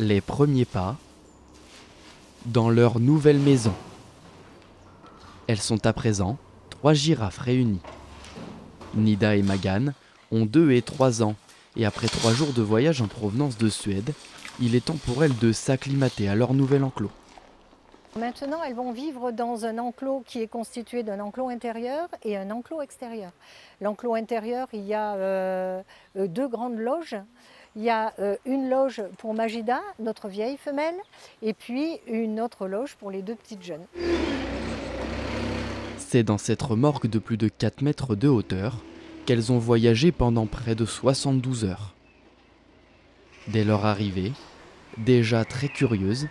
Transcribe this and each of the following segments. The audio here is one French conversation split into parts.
Les premiers pas dans leur nouvelle maison. Elles sont à présent 3 girafes réunies. Nida et Magan ont 2 et 3 ans et après 3 jours de voyage en provenance de Suède, il est temps pour elles de s'acclimater à leur nouvel enclos. Maintenant, elles vont vivre dans un enclos qui est constitué d'un enclos intérieur et un enclos extérieur. L'enclos intérieur, il y a 2 grandes loges. Il y a une loge pour Majida, notre vieille femelle, et puis une autre loge pour les 2 petites jeunes. C'est dans cette remorque de plus de 4 mètres de hauteur qu'elles ont voyagé pendant près de 72 heures. Dès leur arrivée, déjà très curieuses,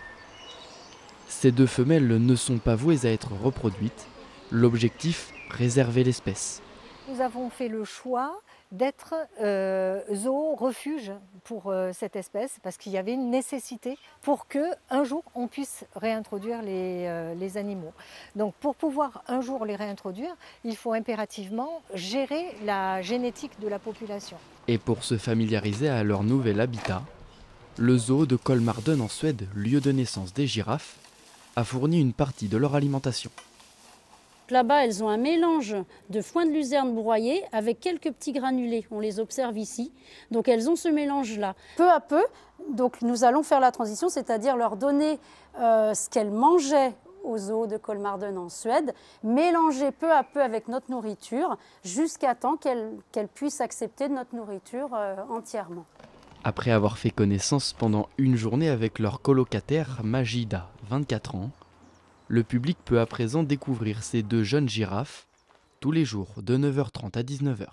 ces 2 femelles ne sont pas vouées à être reproduites. L'objectif, préserver l'espèce. Nous avons fait le choix d'être zoo-refuge pour cette espèce parce qu'il y avait une nécessité pour qu'un jour on puisse réintroduire les animaux. Donc pour pouvoir un jour les réintroduire, il faut impérativement gérer la génétique de la population. Et pour se familiariser à leur nouvel habitat, le zoo de Kolmarden en Suède, lieu de naissance des girafes, a fourni une partie de leur alimentation. Là-bas, elles ont un mélange de foin de luzerne broyé avec quelques petits granulés. On les observe ici. Donc elles ont ce mélange-là. Peu à peu, donc, nous allons faire la transition, c'est-à-dire leur donner ce qu'elles mangeaient au zoo de Kolmarden en Suède, mélanger peu à peu avec notre nourriture, jusqu'à temps qu'elles puissent accepter notre nourriture entièrement. Après avoir fait connaissance pendant une journée avec leur colocataire Majida, 24 ans, le public peut à présent découvrir ces 2 jeunes girafes tous les jours de 9h30 à 19h.